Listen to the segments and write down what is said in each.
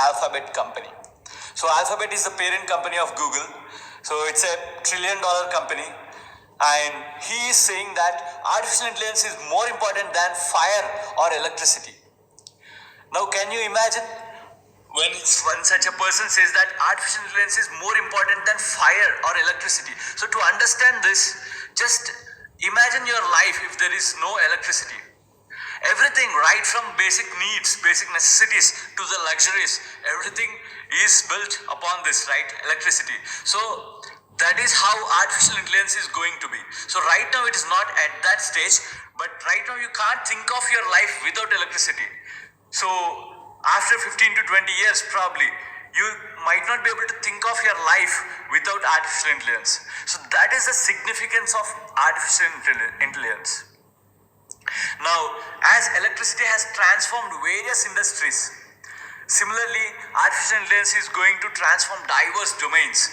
Alphabet company. So Alphabet is the parent company of Google. So it's a $1 trillion company. And he is saying that artificial intelligence is more important than fire or electricity. Now can you imagine when such a person says that artificial intelligence is more important than fire or electricity? So to understand this, just imagine your life if there is no electricity. Everything, right from basic needs, basic necessities to the luxuries, everything is built upon this, right? Electricity. So that is how artificial intelligence is going to be. So right now it is not at that stage, but right now you can't think of your life without electricity. So after 15 to 20 years probably, you might not be able to think of your life without artificial intelligence. So that is the significance of artificial intelligence. Now, as electricity has transformed various industries, similarly, artificial intelligence is going to transform diverse domains: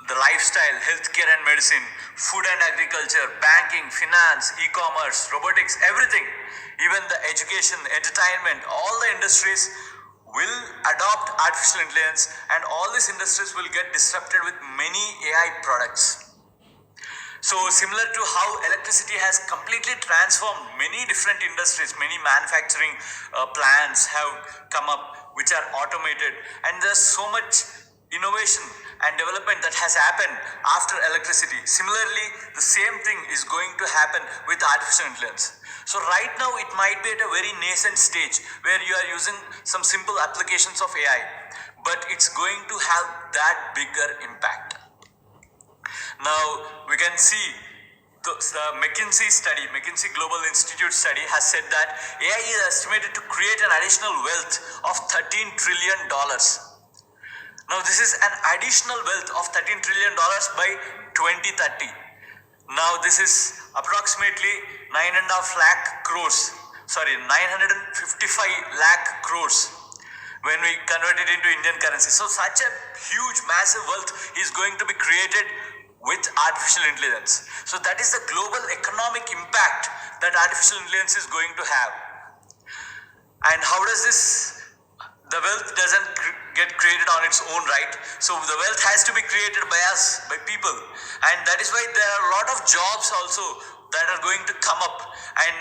the lifestyle, healthcare and medicine, food and agriculture, banking, finance, e-commerce, robotics, everything. Even the education, entertainment, all the industries will adopt artificial intelligence, and all these industries will get disrupted with many AI products. So similar to how electricity has completely transformed many different industries, many manufacturing plants have come up which are automated, and there's so much innovation and development that has happened after electricity. Similarly, the same thing is going to happen with artificial intelligence. So right now it might be at a very nascent stage where you are using some simple applications of AI, but it's going to have that bigger impact. Now we can see the McKinsey Global Institute study has said that AI is estimated to create an additional wealth of $13 trillion. Now this is an additional wealth of $13 trillion by 2030. Now this is approximately 955 lakh crores when we convert it into Indian currency. So such a huge, massive wealth is going to be created with artificial intelligence. So that is the global economic impact that artificial intelligence is going to have. And how does this? The wealth doesn't get created on its own, right? So the wealth has to be created by us, by people. And that is why there are a lot of jobs also that are going to come up. And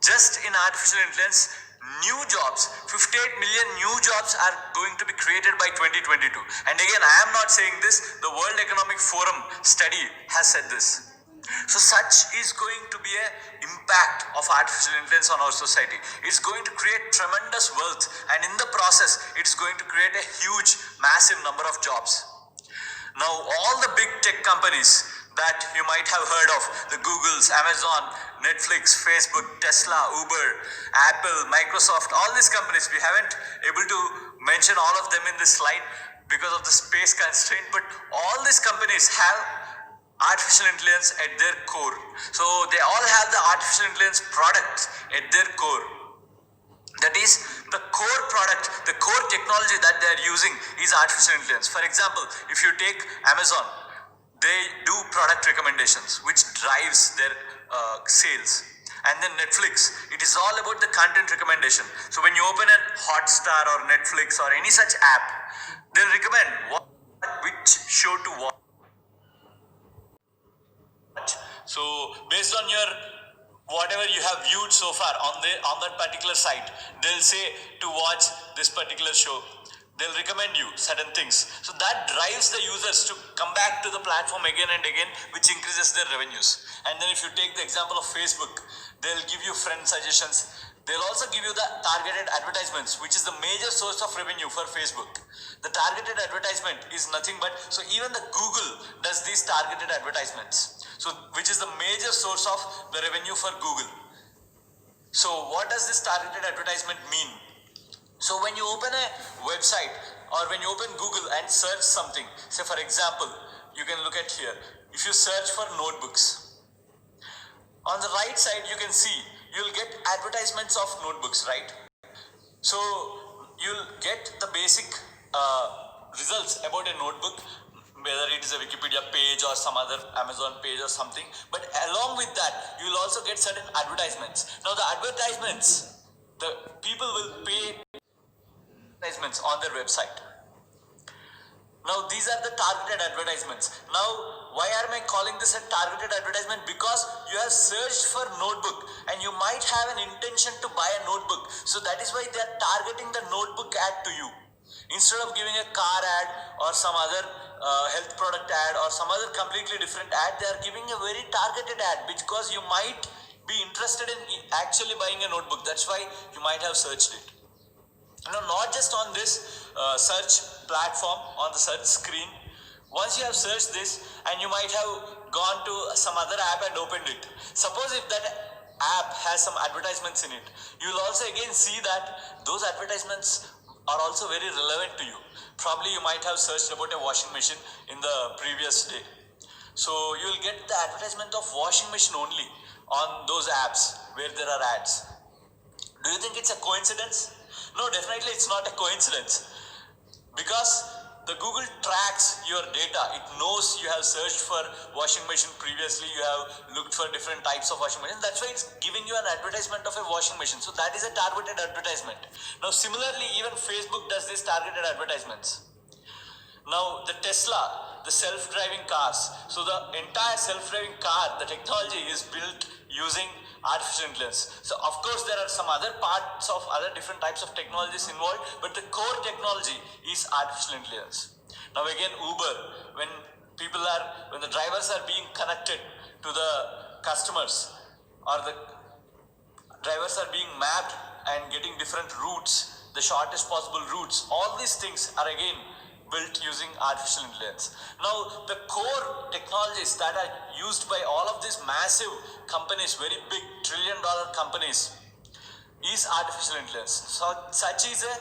just in artificial intelligence, new jobs, 58 million new jobs are going to be created by 2022. And again, I am not saying this, the World Economic Forum study has said this. So such is going to be an impact of artificial intelligence on our society. It's going to create tremendous wealth, and in the process, it's going to create a huge, massive number of jobs. Now, all the big tech companies that you might have heard of, the Googles, Amazon, Netflix, Facebook, Tesla, Uber, Apple, Microsoft, all these companies, we haven't able to mention all of them in this slide because of the space constraint, but all these companies have artificial intelligence at their core. So they all have the artificial intelligence product at their core. That is, the core product, the core technology that they are using is artificial intelligence. For example, if you take Amazon, they do product recommendations which drives their sales. And then Netflix, it is all about the content recommendation. So when you open a Hotstar or Netflix or any such app, they'll recommend which show to watch. So based on your whatever you have viewed so far on that particular site, they'll say to watch this particular show. They'll recommend you certain things. So that drives the users to come back to the platform again and again, which increases their revenues. And then if you take the example of Facebook, they'll give you friend suggestions. They'll also give you the targeted advertisements, which is the major source of revenue for Facebook. The targeted advertisement is nothing but, so even the Google does these targeted advertisements, so which is the major source of the revenue for Google. So what does this targeted advertisement mean? So when you open a website or when you open Google and search something, say for example, you can look at here, if you search for notebooks, on the right side you can see you'll get advertisements of notebooks, right? So you'll get the basic results about a notebook, whether it is a Wikipedia page or some other Amazon page or something, but along with that you will also get certain advertisements. Now the advertisements, the people will pay advertisements on their website. Now these are the targeted advertisements. Now why am I calling this a targeted advertisement? Because you have searched for notebook and you might have an intention to buy a notebook. So that is why they are targeting the notebook ad to you. Instead of giving a car ad or some other health product ad or some other completely different ad, they are giving a very targeted ad because you might be interested in actually buying a notebook. That's why you might have searched it. Not just on this search platform, on the search screen. Once you have searched this and you might have gone to some other app and opened it. Suppose if that app has some advertisements in it, you will also again see that those advertisements are also very relevant to you. Probably you might have searched about a washing machine in the previous day. So you will get the advertisement of washing machine only on those apps where there are ads. Do you think it's a coincidence? No, definitely it's not a coincidence. Because the Google tracks your data. It knows you have searched for washing machine previously, you have looked for different types of washing machine. That's why it's giving you an advertisement of a washing machine. So that is a targeted advertisement. Now similarly, even Facebook does this targeted advertisements. Now the Tesla, the self-driving cars. So the entire self-driving car, the technology is built using artificial intelligence. So of course there are some other parts of other different types of technologies involved, but the core technology is artificial intelligence. Now again, Uber, when the drivers are being connected to the customers, or the drivers are being mapped and getting different routes, the shortest possible routes, all these things are again built using artificial intelligence. Now the core technologies that are used by all of these massive companies, very big trillion-dollar companies, is artificial intelligence. So such is a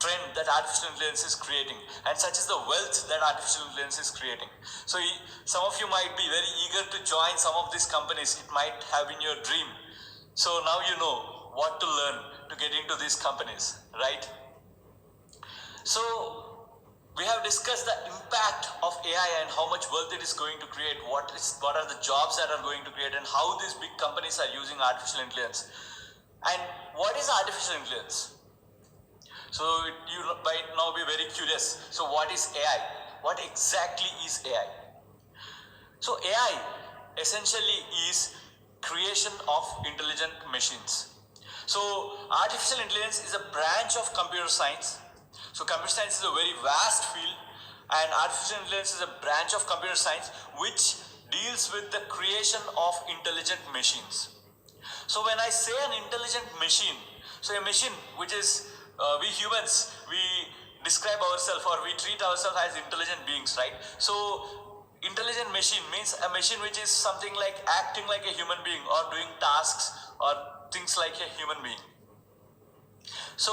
trend that artificial intelligence is creating, and such is the wealth that artificial intelligence is creating. So some of you might be very eager to join some of these companies. It might have been your dream. So now you know what to learn to get into these companies, right? So we have discussed the impact of AI and how much wealth it is going to create, what are the jobs that are going to create, and how these big companies are using artificial intelligence. And what is artificial intelligence? So you might now be very curious. So what is AI? What exactly is AI? So AI essentially is creation of intelligent machines. So artificial intelligence is a branch of computer science. So computer science is a very vast field, and artificial intelligence is a branch of computer science which deals with the creation of intelligent machines. So when I say an intelligent machine, so a machine which is, we humans, we describe ourselves or we treat ourselves as intelligent beings, right? So intelligent machine means a machine which is something like acting like a human being or doing tasks or things like a human being. So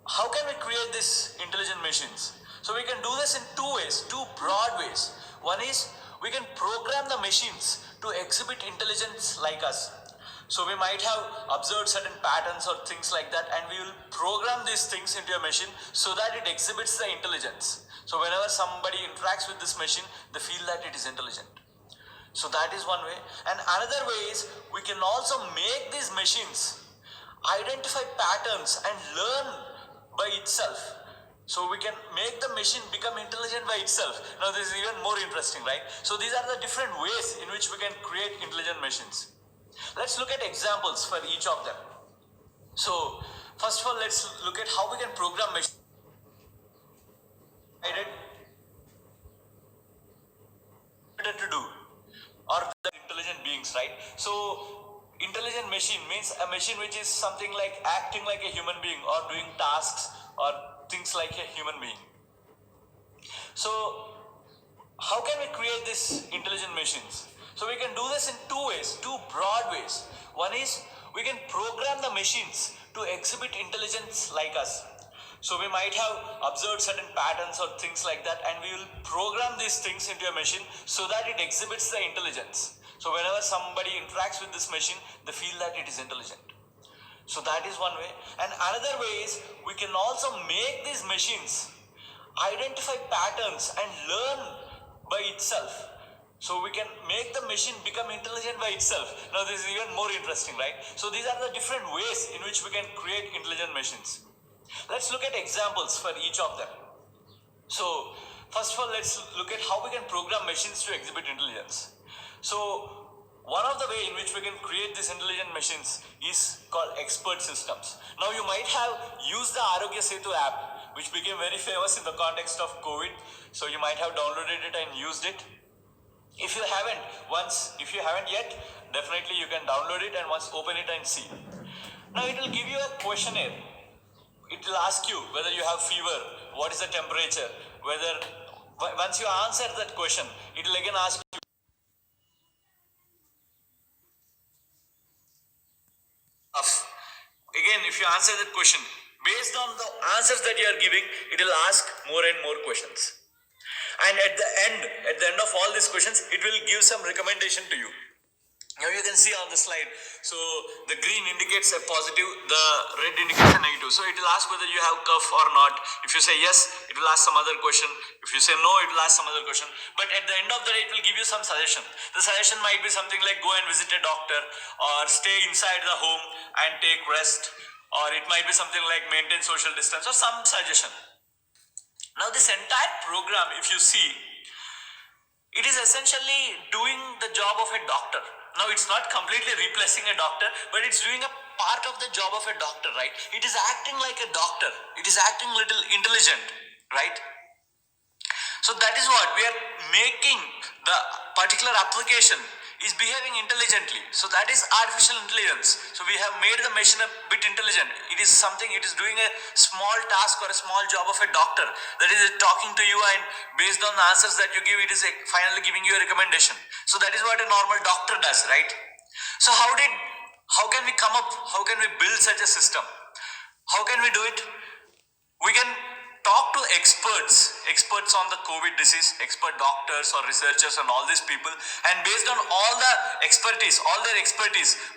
how can we create these intelligent machines? So we can do this in two ways, two broad ways. One is we can program the machines to exhibit intelligence like us. So we might have observed certain patterns or things like that, and we will program these things into a machine so that it exhibits the intelligence. So whenever somebody interacts with this machine, they feel that it is intelligent. So that is one way. And another way is we can also make these machines identify patterns and learn by itself. So we can make the machine become intelligent by itself. Now this is even more interesting, right? So these are the different ways in which we can create intelligent machines. Let's look at examples for each of them. So first of all, let's look at how we can program machines to do, or the intelligent beings, right? So intelligent machine means a machine which is something like acting like a human being or doing tasks or things like a human being. So how can we create these intelligent machines? So we can do this in two ways, two broad ways. One is we can program the machines to exhibit intelligence like us. So we might have observed certain patterns or things like that, and we will program these things into a machine so that it exhibits the intelligence. So whenever somebody interacts with this machine, they feel that it is intelligent. So that is one way. And another way is we can also make these machines identify patterns and learn by itself. So we can make the machine become intelligent by itself. Now this is even more interesting, right? So these are the different ways in which we can create intelligent machines. Let's look at examples for each of them. So, first of all, let's look at how we can program machines to exhibit intelligence. So, one of the way in which we can create these intelligent machines is called expert systems. Now, you might have used the Arogya Setu app, which became very famous in the context of COVID. So, you might have downloaded it and used it. If you haven't yet, definitely you can download it and once open it and see. Now, it will give you a questionnaire. It will ask you whether you have fever, what is the temperature, once you answer that question, it will again ask you. Again, if you answer that question, based on the answers that you are giving, it will ask more and more questions. And at the end of all these questions, it will give some recommendation to you. Now you can see on the slide, so the green indicates a positive, the red indicates a negative. So it will ask whether you have cough or not. If you say yes, it will ask some other question. If you say no, it will ask some other question. But at the end of the day, it will give you some suggestion. The suggestion might be something like go and visit a doctor, or stay inside the home and take rest, or it might be something like maintain social distance, or some suggestion. Now this entire program, if you see, it is essentially doing the job of a doctor. Now it's not completely replacing a doctor, but it's doing a part of the job of a doctor, right? It is acting like a doctor. It is acting little intelligent, right? So that is what we are making the particular application is behaving intelligently. So that is artificial intelligence. So we have made the machine a bit intelligent. It is doing a small task or a small job of a doctor. That is talking to you, and based on the answers that you give, it is finally giving you a recommendation. So that is what a normal doctor does, right? So how can we build such a system? How can we do it? We can talk to experts on the COVID disease, expert doctors or researchers and all these people, and based on all their expertise,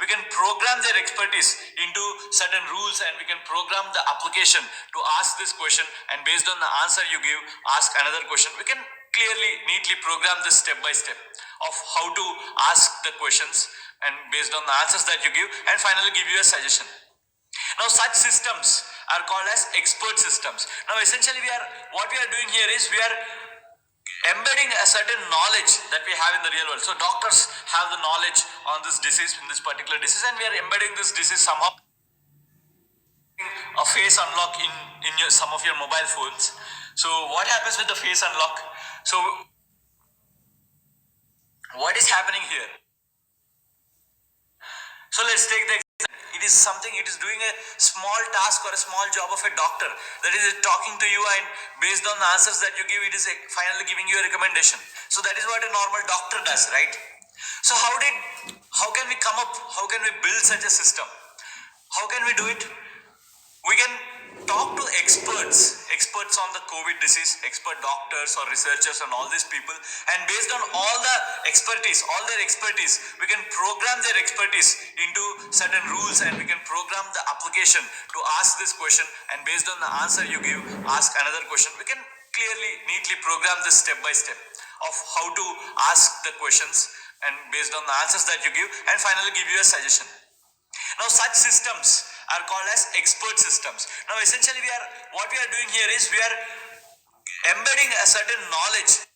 we can program their expertise into certain rules, and we can program the application to ask this question, and based on the answer you give, ask another question. We can clearly, neatly program this step by step of how to ask the questions, and based on the answers that you give, and finally give you a suggestion. Now such systems are called as expert systems. Now essentially what we are doing here is we are embedding a certain knowledge that we have in the real world. So doctors have the knowledge on this disease, in this particular disease, and we are embedding this disease somehow. A face unlock in some of your mobile phones. So what happens with the face unlock? So what is happening here? So let's take the example. It is doing a small task or a small job of a doctor. That is talking to you, and based on the answers that you give, it is finally giving you a recommendation. So that is what a normal doctor does, right? So how can we build such a system? How can we do it? We can talk to experts on the COVID disease, expert doctors or researchers and all these people, and based on all their expertise, we can program their expertise into certain rules, and we can program the application to ask this question, and based on the answer you give, ask another question. We can clearly, neatly program this step by step of how to ask the questions, and based on the answers that you give, and finally give you a suggestion. Now such systems are called as expert systems. Now essentially what we are doing here is we are embedding a certain knowledge